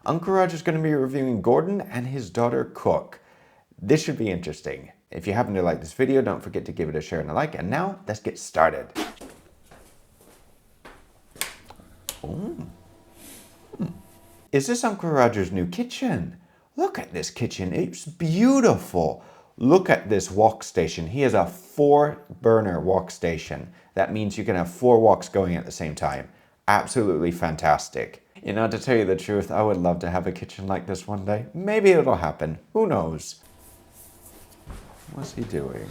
Uncle Roger's going to be reviewing Gordon and his daughter Cook. This should be interesting. If you happen to like this video, don't forget to give it a share and a like. And now, let's get started. Is this Uncle Roger's new kitchen? Look at this kitchen, it's beautiful. Look at this wok station. He has a 4-burner wok station. That means you can have 4 woks going at the same time. Absolutely fantastic. You know, to tell you the truth, I would love to have a kitchen like this one day. Maybe it'll happen, who knows? What's he doing?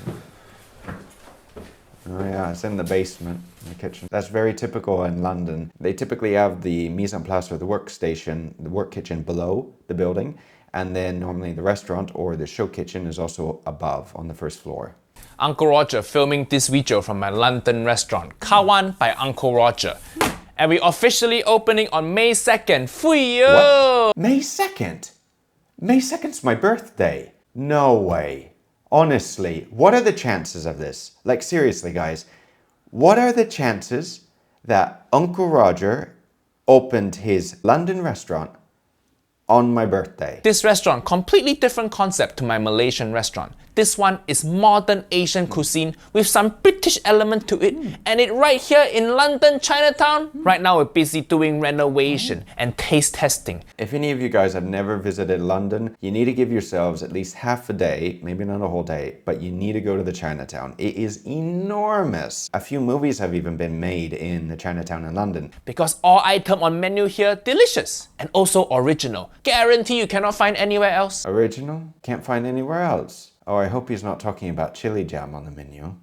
Oh yeah, it's in the basement, in the kitchen. That's very typical in London. They typically have the mise en place or the workstation, the work kitchen below the building, and then normally the restaurant or the show kitchen is also above on the first floor. Uncle Roger filming this video from my London restaurant, Kawan by Uncle Roger. And we're officially opening on May 2nd. What? May 2nd? May 2nd's my birthday. No way. Honestly, what are the chances of this? Like seriously guys, what are the chances that Uncle Roger opened his London restaurant on my birthday? This restaurant, completely different concept to my Malaysian restaurant. This one is modern Asian cuisine with some British element to it, and it right here in London, Chinatown. Right now we're busy doing renovation and taste testing. If any of you guys have never visited London, you need to give yourselves at least half a day, maybe not a whole day, but you need to go to the Chinatown. It is enormous. A few movies have even been made in the Chinatown in London. Because all item on menu here, delicious and also original. Guarantee you cannot find anywhere else. Original? Can't find anywhere else. Oh, I hope he's not talking about chili jam on the menu.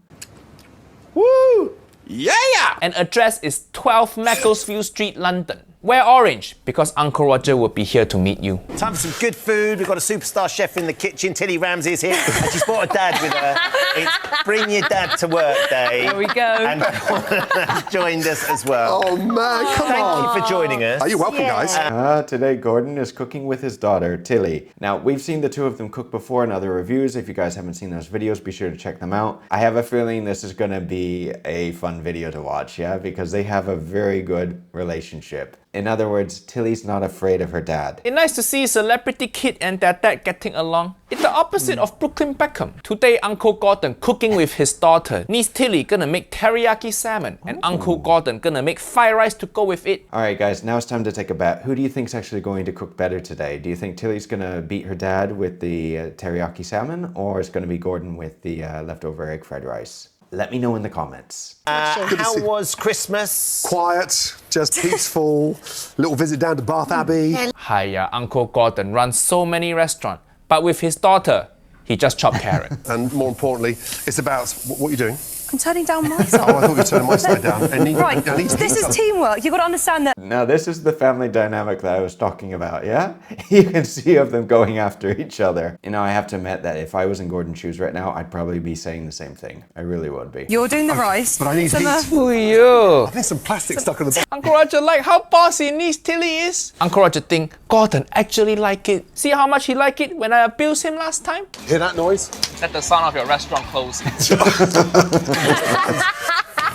Woo! Yeah! And address is 12 Macclesfield Street, London. Wear orange because Uncle Roger will be here to meet you. Time for some good food. We've got a superstar chef in the kitchen. Terry Ramsay is here. And she's brought her dad with her. It's Bring Your Dad to Work Day. There we go. And Gordon joined us as well. Oh man, come on. Thank you for joining us. Are you welcome, guys? Today Gordon is cooking with his daughter, Tilly. Now, we've seen the two of them cook before in other reviews. If you guys haven't seen those videos, be sure to check them out. I have a feeling this is gonna be a fun video to watch, yeah? Because they have a very good relationship. In other words, Tilly's not afraid of her dad. It's nice to see celebrity kid and their dad getting along. It's the opposite of Brooklyn Beckham. Today, Uncle Gordon cooking with his daughter. Niece Tilly gonna make teriyaki salmon, and Uncle Gordon gonna make fried rice to go with it. All right, guys, now it's time to take a bet. Who do you think's actually going to cook better today? Do you think Tilly's gonna beat her dad with the teriyaki salmon, or is it gonna be Gordon with the leftover egg fried rice? Let me know in the comments. How was Christmas? Quiet, just peaceful. Little visit down to Bath Abbey. Hiya, Uncle Gordon runs so many restaurants, but with his daughter, he just chopped carrot. And more importantly, it's about what you're doing. I'm turning down my side. Oh, I thought you were turning my side down. Right, this is teamwork. You've got to understand that. Now, this is the family dynamic that I was talking about, yeah? You can see of them going after each other. You know, I have to admit that if I was in Gordon's shoes right now, I'd probably be saying the same thing. I really would be. You're doing the rice. But I need heat. Ooh, There's some plastic stuck on the bottom. Uncle Roger like how bossy niece Tilly is. Uncle Roger think Gordon actually like it. See how much he like it when I abused him last time? Hear that noise? That's the sound of your restaurant closing.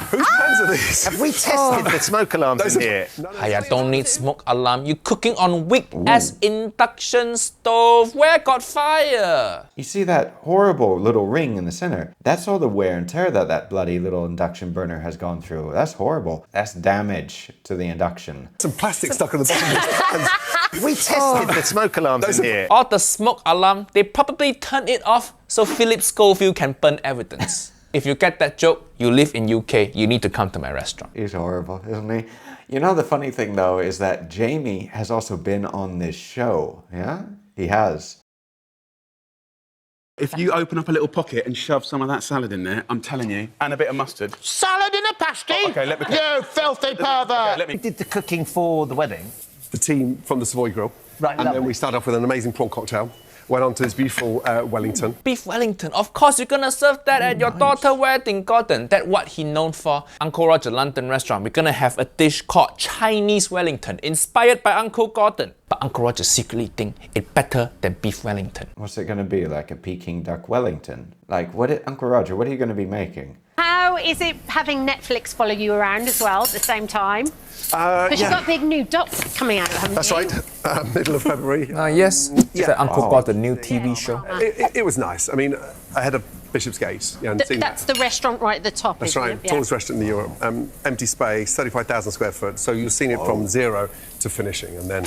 Whose pans are these? Have we tested the smoke alarms in here? I don't need smoke alarm. You cooking on wick as induction stove. Where got fire? You see that horrible little ring in the center? That's all the wear and tear that that bloody little induction burner has gone through. That's horrible. That's damage to the induction. Some plastic stuck on the bottom of his pans. Have we tested the smoke alarms in here? All the smoke alarm, they probably turn it off so Philip Schofield can burn evidence. If you get that joke, you live in UK, you need to come to my restaurant. He's horrible, isn't he? You know, the funny thing though is that Jamie has also been on this show, yeah? He has. If you open up a little pocket and shove some of that salad in there, I'm telling you, and a bit of mustard. Salad in a pasty? Oh, okay, let me... You filthy pervert! We did the cooking for the wedding. The team from the Savoy Grill. Right, and lovely. then we started off with an amazing prawn cocktail. Went on to this beautiful Wellington. Beef Wellington, of course you're gonna serve that at your daughter's wedding, Gordon. That's what he known for. Uncle Roger London restaurant, we're gonna have a dish called Chinese Wellington, inspired by Uncle Gordon. But Uncle Roger secretly think it's better than Beef Wellington. What's it gonna be, like a Peking duck Wellington? Like, Uncle Roger, what are you gonna be making? How is it having Netflix follow you around as well at the same time? Because you've got a big new doc coming out, haven't That's you? right. Middle of February. Yes. Yeah. Uncle got the new TV show. It was nice. I mean, ahead of Bishopsgate. Yeah, and seeing That's the restaurant right at the top, That's isn't right. it? Yeah. Tallest restaurant in Europe. Empty space, 35,000 square foot. So you've seen it from zero to finishing, and then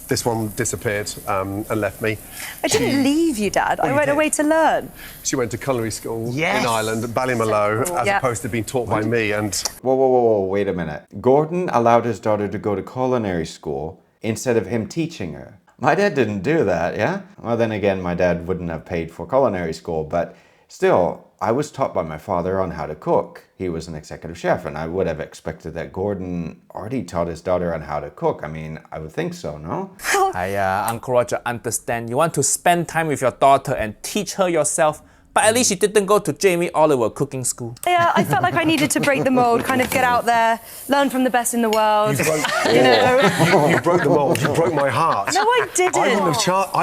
this one disappeared and left me. I didn't leave you, Dad. I went away to learn. She went to culinary school Yes. in Ireland, Ballymaloe, as Yeah. opposed to being taught by me. And Whoa, wait a minute. Gordon allowed his daughter to go to culinary school instead of him teaching her. My dad didn't do that, yeah? Well, then again, my dad wouldn't have paid for culinary school, but still, I was taught by my father on how to cook. He was an executive chef, and I would have expected that Gordon already taught his daughter on how to cook. I mean, I would think so, no? Uncle Roger, understand. You want to spend time with your daughter and teach her yourself, but at least you didn't go to Jamie Oliver cooking school. Yeah, I felt like I needed to break the mold, kind of get out there, learn from the best in the world. you broke the mold. You broke my heart. No, I didn't. I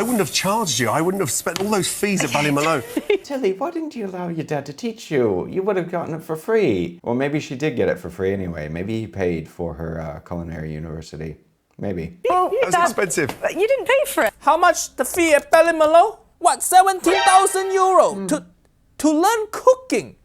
wouldn't have charged you. I wouldn't have spent all those fees at Ballymaloe. Tilly, why didn't you allow your dad to teach you? You would have gotten it for free. Well, maybe she did get it for free anyway. Maybe he paid for her culinary university. Maybe. Well, That was Dad, expensive. you didn't pay for it. How much the fee at Ballymaloe? What, 17,000 euro to learn cooking?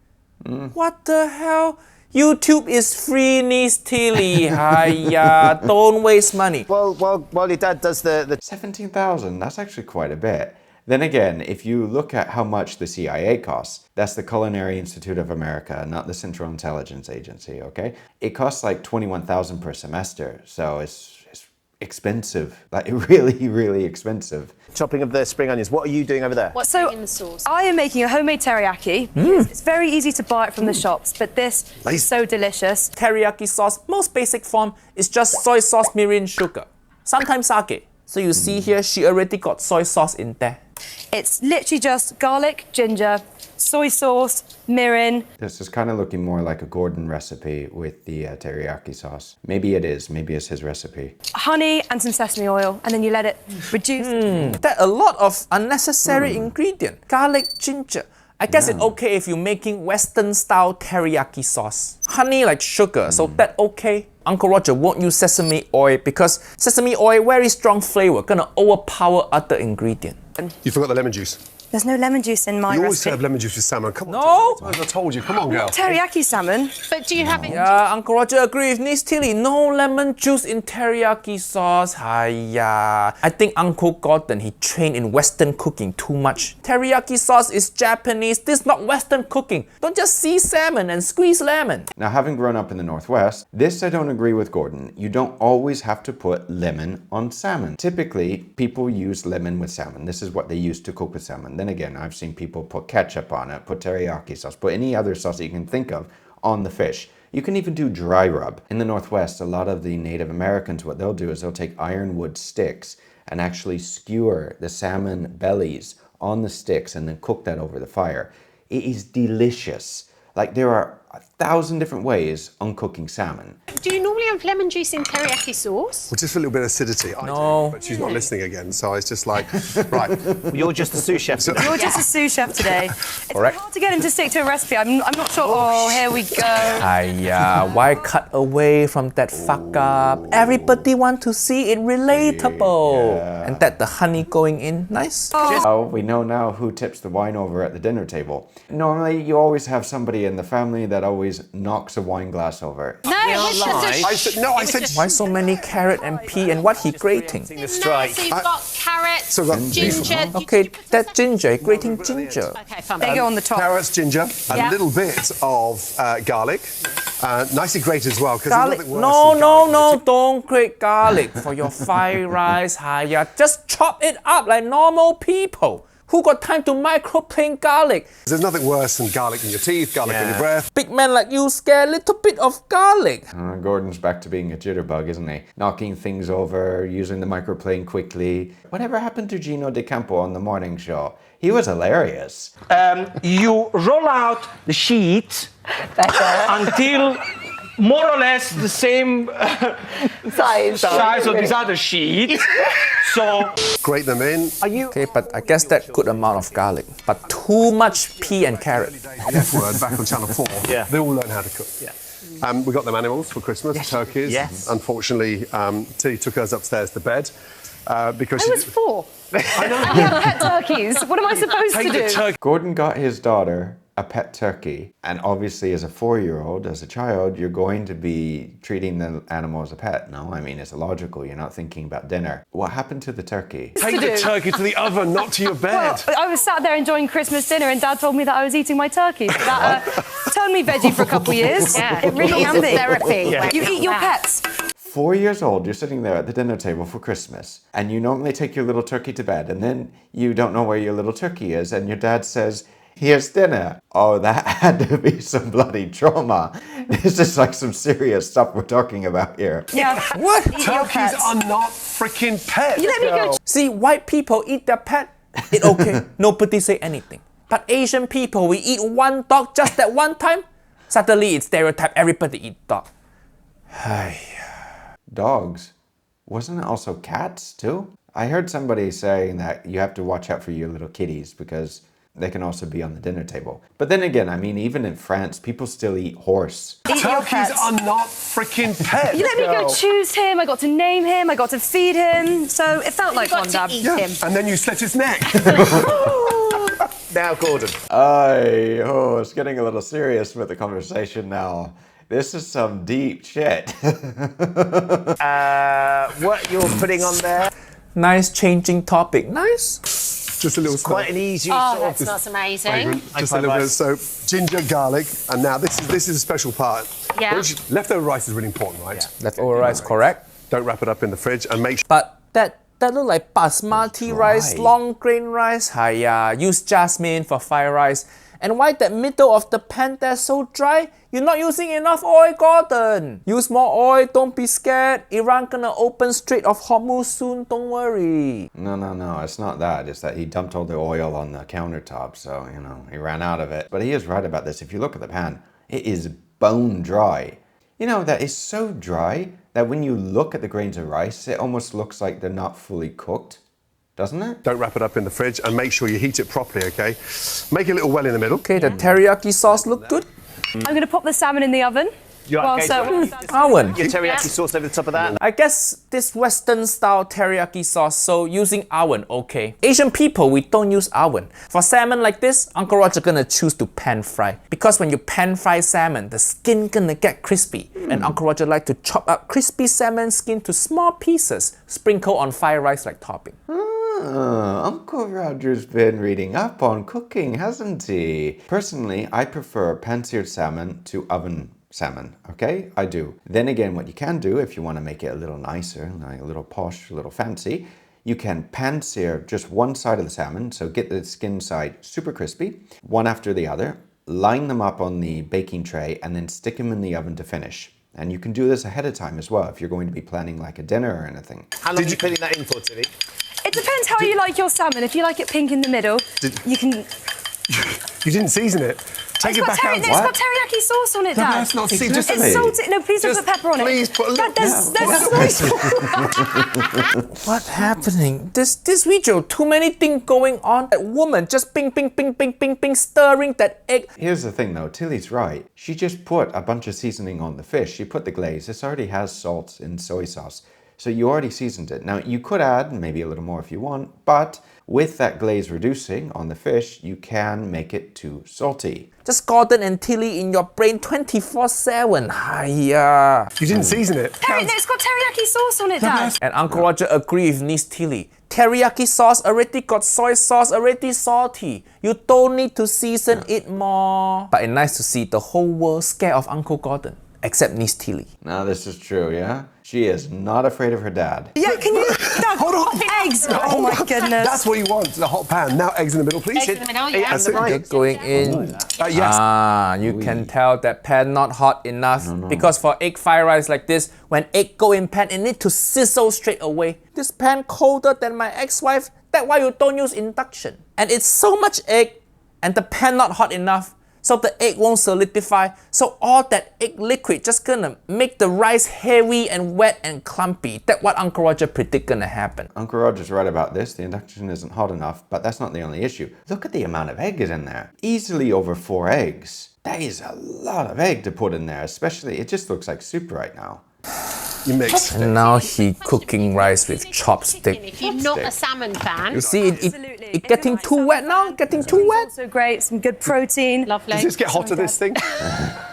What the hell? YouTube is free, niece Tilly. Hiya, don't waste money. Well, while your dad does the 17,000, that's actually quite a bit. Then again, if you look at how much the CIA costs, that's the Culinary Institute of America, not the Central Intelligence Agency, okay? It costs like 21,000 per semester, so it's expensive, like really, really expensive. chopping of the spring onions, what are you doing over there? What's So in the sauce? I am making a homemade teriyaki. It's very easy to buy it from the shops, but this is so delicious. Teriyaki sauce, most basic form, is just soy sauce, mirin, sugar. Sometimes sake. So you see here, she already got soy sauce in there. It's literally just garlic, ginger, soy sauce, mirin. This is kind of looking more like a Gordon recipe with the teriyaki sauce. Maybe it is. Maybe it's his recipe. Honey and some sesame oil, and then you let it reduce. That a lot of unnecessary ingredient. Garlic, ginger. I guess it's okay if you're making Western style teriyaki sauce. Honey like sugar, so that okay. Uncle Roger won't use sesame oil because sesame oil very strong flavor, gonna overpower other ingredient. You forgot the lemon juice. There's no lemon juice in my You always recipe. serve lemon juice with salmon. Come on. No. I told you. Come on, girl. Teriyaki salmon. But do you have it? Uncle Roger agree with niece Tilly. No lemon juice in teriyaki sauce. Hiya. I think Uncle Gordon, he trained in Western cooking too much. Teriyaki sauce is Japanese. This is not Western cooking. Don't just see salmon and squeeze lemon. Now, having grown up in the Northwest, this I don't agree with Gordon. You don't always have to put lemon on salmon. Typically, people use lemon with salmon. This is what they use to cook with salmon. Then again, I've seen people put ketchup on it, put teriyaki sauce, put any other sauce that you can think of on the fish. You can even do dry rub. In the Northwest, a lot of the Native Americans, what they'll do is they'll take ironwood sticks and actually skewer the salmon bellies on the sticks and then cook that over the fire. It is delicious. Like, there are 1,000 different ways on cooking salmon. Do you normally have lemon juice in teriyaki sauce? Well, just for a little bit of acidity. I No. do, but she's not listening again, so I was just like, right. You're just a sous chef. today. You're just a sous chef today. It's Correct. hard to get him to stick to a recipe. I'm not sure. Oh, here we go. Hiya. Why cut away from that fuck up? Everybody want to see it relatable. And that the honey going in, nice. Oh, we know now who tips the wine over at the dinner table. Normally, you always have somebody in the family that always knocks a wine glass over. No, it was just a I said, Why so many carrot and pea and what he grating? The strike. So you've got carrots, So we've got ginger. Okay, that ginger, grating ginger. Okay, fine. There you go on the top. carrots, ginger, Yeah. a little bit of garlic, nicely grated as well. 'Cause there's Garlic. nothing worse No, than no, garlic. no, don't grate garlic for your fried rice. Hiya. Just chop it up like normal people. Who got time to microplane garlic? There's nothing worse than garlic in your teeth, garlic in your breath. Big man like you scare a little bit of garlic. Gordon's back to being a jitterbug, isn't he? Knocking things over, using the microplane quickly. Whatever happened to Gino De Campo on the morning show? He was hilarious. You roll out the sheet until more or less the same size of these other sheets. So Grate them in. Okay, but I guess that good amount of garlic. But too much pea and carrot. The F word back on Channel 4. Yeah. They all learn how to cook. Yeah. We got them animals for Christmas, turkeys. Yes. Unfortunately, Tilly took hers upstairs to bed because I was 4. I know. I have pet turkeys. What am I supposed to do? Gordon got his daughter a pet turkey, and obviously as a 4-year-old, as a child, you're going to be treating the animal as a pet. No, I mean, it's illogical. You're not thinking about dinner. What happened to the turkey? Take the turkey to the oven, not to your bed. Well, I was sat there enjoying Christmas dinner and Dad told me that I was eating my turkey. So that turned me veggie for a couple of years. Yeah, it really is therapy. Yeah. You eat your pets. 4 years old, you're sitting there at the dinner table for Christmas, and you normally take your little turkey to bed, and then you don't know where your little turkey is, and your dad says, "Here's dinner." Oh, that had to be some bloody trauma. This is like some serious stuff we're talking about here. Yeah. What? Eat your Turkeys pets. are not freaking pets. You let me go. See, white people eat their pet, it's okay. Nobody say anything. But Asian people, we eat one dog just that one time. Suddenly it's stereotype, everybody eat dog. Dogs. Wasn't it also cats too? I heard somebody saying that you have to watch out for your little kitties because they can also be on the dinner table. But then again, I mean, even in France, people still eat horse. Eat your Turkeys pets. are not freaking pets. You let me go choose him. I got to name him. I got to feed him. So it felt like one, Dad. And then you slit his neck. Now, Gordon. It's getting a little serious with the conversation now. This is some deep shit. What you're putting on there? Nice changing topic. Nice. Just a little Quite an easy Oh, sort that smells amazing. fragrant. Just a little bit. So ginger, garlic, and now this is a special part. Yeah. Leftover rice is really important, right? Leftover rice, correct? Don't wrap it up in the fridge and make sure. But that look like basmati rice, dry. long grain rice. Use jasmine for fried rice. And why that middle of the pan there so dry? You're not using enough oil, Gordon. Use more oil, don't be scared. Iran gonna open Strait of Hormuz soon, don't worry. No, it's not that. It's that he dumped all the oil on the countertop, so, he ran out of it. But he is right about this. If you look at the pan, it is bone dry. That is so dry that when you look at the grains of rice, it almost looks like they're not fully cooked. Doesn't it? Don't wrap it up in the fridge and make sure you heat it properly, okay? Make a little well in the middle. Okay, the teriyaki sauce look good. I'm going to pop the salmon in the oven. You like Owen. your teriyaki sauce over the top of that? I guess this Western style teriyaki sauce, so using oven, okay. Asian people, we don't use oven. For salmon like this, Uncle Roger gonna choose to pan fry. Because when you pan fry salmon, the skin gonna get crispy. And Uncle Roger like to chop up crispy salmon skin to small pieces, sprinkle on fried rice like topping. Uncle Roger's been reading up on cooking, hasn't he? Personally, I prefer pan-seared salmon to oven salmon, okay? I do. Then again, what you can do if you want to make it a little nicer, like a little posh, a little fancy, you can pan-sear just one side of the salmon, so get the skin side super crispy, one after the other, line them up on the baking tray, and then stick them in the oven to finish. And you can do this ahead of time as well if you're going to be planning like a dinner or anything. How long are you putting that in for, Tilly? It depends how you like your salmon. If you like it pink in the middle, you can... You didn't season it. Take it back out. It's got teriyaki sauce on it, Dad. That's not seasoned. It's salted. No, please don't put pepper on it. Please put a little... There's What's happening? This video, too many things going on. That woman just bing, stirring that egg. Here's the thing though, Tilly's right. She just put a bunch of seasoning on the fish. She put the glaze. This already has salt and soy sauce. So you already seasoned it. Now you could add maybe a little more if you want, but with that glaze reducing on the fish, you can make it too salty. Just Gordon and Tilly in your brain 24/7. Hiya. You didn't season it. It's got teriyaki sauce on it, Dad. And Uncle Roger agree with niece Tilly. Teriyaki sauce already got soy sauce, already salty. You don't need to season it more. But it's nice to see the whole world scared of Uncle Gordon, except niece Tilly. Now this is true, yeah? She is not afraid of her dad. Yeah, can you... Dad, Hold on. eggs. Oh, my goodness. That's what you want, the hot pan. Now eggs in the middle, please. Eggs in the middle, yeah. That's it. Egg going in. Yes. You can tell that pan not hot enough because for egg fried rice like this, when egg go in pan, it need to sizzle straight away. This pan colder than my ex-wife. That's why you don't use induction. And it's so much egg and the pan not hot enough. so the egg won't solidify. So all that egg liquid just gonna make the rice heavy and wet and clumpy. That's what Uncle Roger predict gonna happen. Uncle Roger's right about this. The induction isn't hot enough, but that's not the only issue. Look at the amount of egg in there. Easily over 4 eggs. That is a lot of egg to put in there, especially, it just looks like soup right now. You mix. And now he cooking rice with chopstick. If you're not a salmon fan, You see, it getting too wet now, getting too wet. Also great, some good protein. lovely. Does this get hotter, this thing?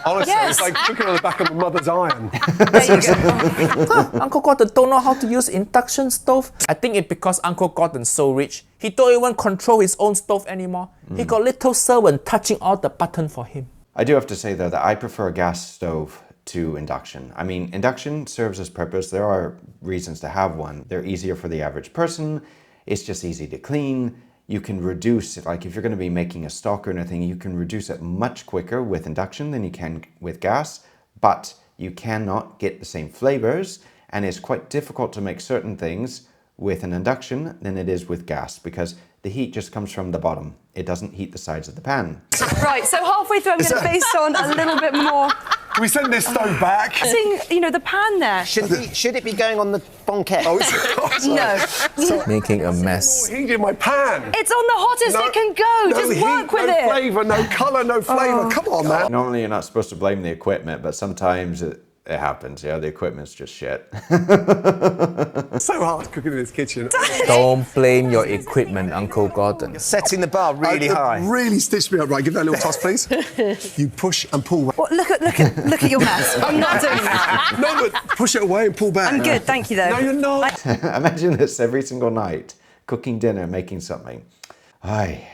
Honestly, Yes. it's like cooking on the back of a mother's iron. There you go. Uncle Gordon don't know how to use induction stove. I think it's because Uncle Gordon's so rich, he don't even control his own stove anymore. He got little servant touching all the button for him. I do have to say though that I prefer a gas stove to induction. I mean, induction serves its purpose. There are reasons to have one. They're easier for the average person. It's just easy to clean. You can reduce, like if you're going to be making a stock or anything, you can reduce it much quicker with induction than you can with gas, but you cannot get the same flavors, and it's quite difficult to make certain things with an induction than it is with gas because the heat just comes from the bottom. It doesn't heat the sides of the pan. Right, so halfway through, I'm going to base on a little bit more. Can we send this stove back? Seeing, you know, the pan there. Should it be going on the banquette? Oh, it's No. Making a mess. heat in my pan. It's on the hottest it can go. No Just heat, work with no it. flavour, no colour, no flavour. Come on, man. Normally you're not supposed to blame the equipment, but sometimes it happens. Yeah, the equipment's just shit. It's so hard cooking in this kitchen. Don't blame your equipment, Uncle Gordon. Setting the bar really high. Really stitched me up. Right, give that a little toss, please. You push and pull back. What, look at your mess. I'm not doing that. No, but push it away and pull back. I'm good, thank you though. No, you're not. Imagine this every single night, cooking dinner, making something. Aye.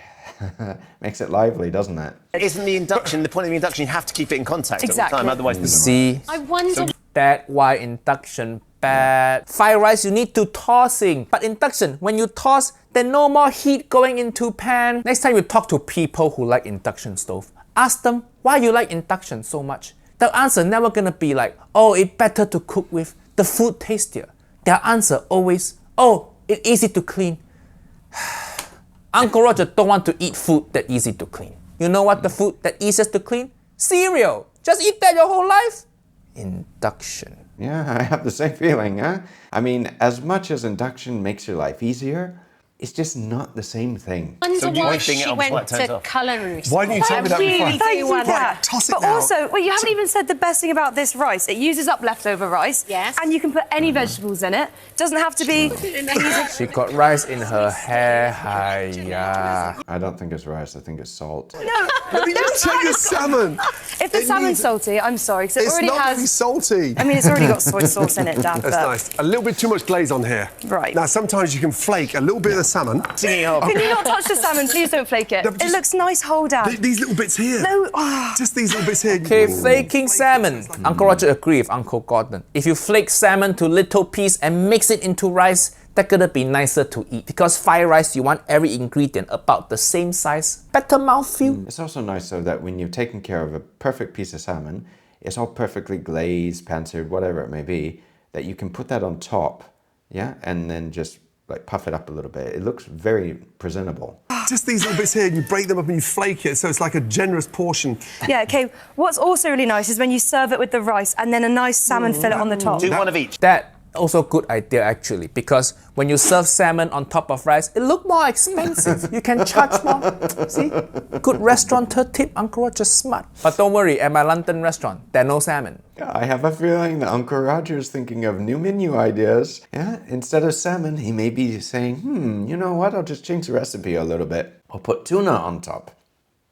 Makes it lively, doesn't it? Isn't the induction, the point of the induction, you have to keep it in contact all the Exactly. time, otherwise the See, I wonder. that's why induction bad. Fried rice, you need to tossing. But induction, when you toss, there's no more heat going into pan. Next time you talk to people who like induction stove, ask them why you like induction so much. The answer never gonna be like, oh, it's better to cook with, the food tastier. Their answer always, oh, it's easy to clean. Uncle Roger don't want to eat food that easy to clean. You know what the food that easiest to clean? Cereal. Just eat that your whole life. Induction. Yeah, I have the same feeling, huh? I mean, as much as induction makes your life easier, it's just not the same thing. I wonder why lifting it she up before went it turns to off. culinary Why didn't you tell me that before? really Thank do you, wonder. Dad. toss it But now. also, wait, you haven't even said the best thing about this rice. It uses up leftover rice. Yes. And you can put any vegetables in it. Doesn't have to be. She got rice in her hair. Hiya. I don't think it's rice, I think it's salt. No, You take your salmon. if the It salmon's needs- salty, I'm sorry, because it It's already not going to be has. salty. I mean, it's already got soy sauce in it, Dad. That's but nice. A little bit too much glaze on here. Right. Now, sometimes you can flake a little bit of the salmon. Singing off. Can you not touch the salmon? Please don't flake it. No, but It just- looks nice whole, Dad. These little bits here. No, oh. Just these little bits here. Okay, flaking salmon. Uncle Roger agree with Uncle Gordon. If you flake salmon to little piece and mix it into rice, that's gonna be nicer to eat. Because fried rice, you want every ingredient about the same size. Better mouthfeel. It's also nice though that when you've taken care of a perfect piece of salmon, it's all perfectly glazed, pan-seared, whatever it may be, that you can put that on top, yeah, and then just like puff it up a little bit. It looks very presentable. Just these little bits here, you break them up and you flake it, so it's like a generous portion. Yeah, okay. What's also really nice is when you serve it with the rice and then a nice salmon fillet on the top. Do one of each. That also good idea actually, because when you serve salmon on top of rice, it look more expensive. You can charge more. See? Good restaurateur tip, Uncle Roger smart. But don't worry, at my London restaurant, there's no salmon. Yeah, I have a feeling that Uncle Roger's thinking of new menu ideas. Yeah, instead of salmon, he may be saying, you know what, I'll just change the recipe a little bit. I'll put tuna on top.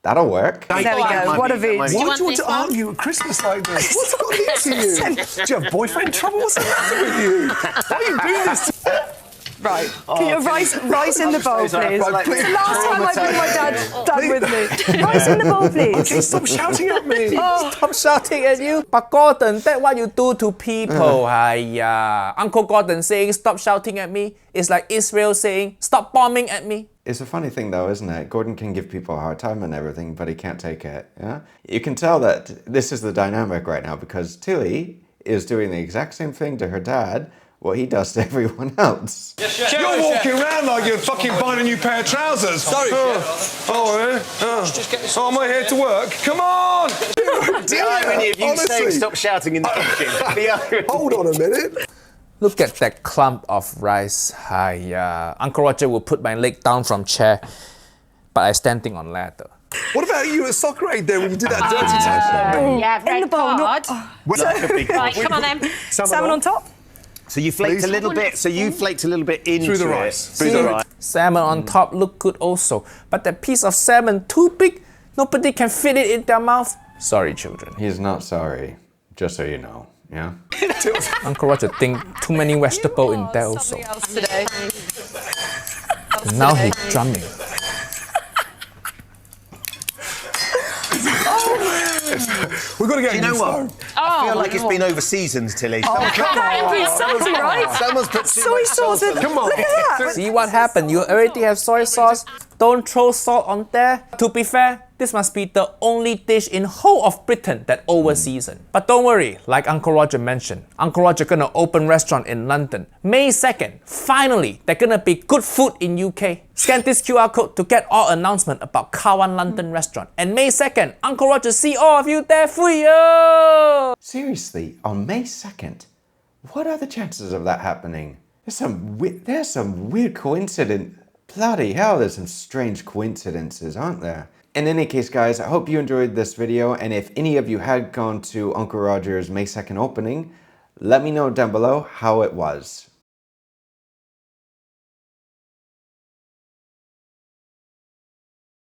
That'll work. There we go. What a view. Why do you want this to one? argue at Christmas like this? What's got into you? Do you have boyfriend trouble? What's the matter with you? Why are you doing this? Right. Can you rice in the bowl, please? Right, It's the last time I bring my dad with me. Rice in the bowl, please. Okay, stop shouting at me. Stop shouting at you. But Gordon, that's what you do to people. Hiya. Uncle Gordon saying, stop shouting at me. It's like Israel saying, stop bombing at me. It's a funny thing though, isn't it? Gordon can give people a hard time and everything, but he can't take it, yeah? You can tell that this is the dynamic right now because Tilly is doing the exact same thing to her dad what he does to everyone else. You're walking around like you're fucking buying a new pair of trousers. Sorry, Oh, am I here to work? Come on! The irony of you saying stop shouting in the kitchen. Hold on a minute. Look at that clump of rice. Hiya. Uncle Roger will put my leg down from chair, but I standing on ladder. What about you at Soccer Aid then when you did that dirty tackle? Yeah, red In the bowl, card. Right, come on then. Salmon on top. So you flaked a little bit. So you flaked a little bit into the it. rice. Through the rice. Salmon on top look good also, but that piece of salmon too big, nobody can fit it in their mouth. Sorry, children. He's not sorry, just so you know, yeah? Uncle Roger think too many vegetables in there also. Today. Now he's drumming. We've got to get You know what? I feel like it's been over seasons, Tilly. That would be salty, right? Someone's put too Soy much sauce. salt on it. Come on. Look at that. See what happened? You already have soy sauce. Don't throw salt on there. To be fair, this must be the only dish in whole of Britain that over-seasoned. But don't worry, like Uncle Roger mentioned, Uncle Roger gonna open restaurant in London. May 2nd, finally, there's gonna be good food in UK. Scan this QR code to get all announcement about Kawan London restaurant. And May 2nd, Uncle Roger see all of you there for you! Seriously, on May 2nd, what are the chances of that happening? There's some weird coincidence. Bloody hell, there's some strange coincidences, aren't there? In any case, guys, I hope you enjoyed this video, and if any of you had gone to Uncle Roger's May 2nd opening, let me know down below how it was.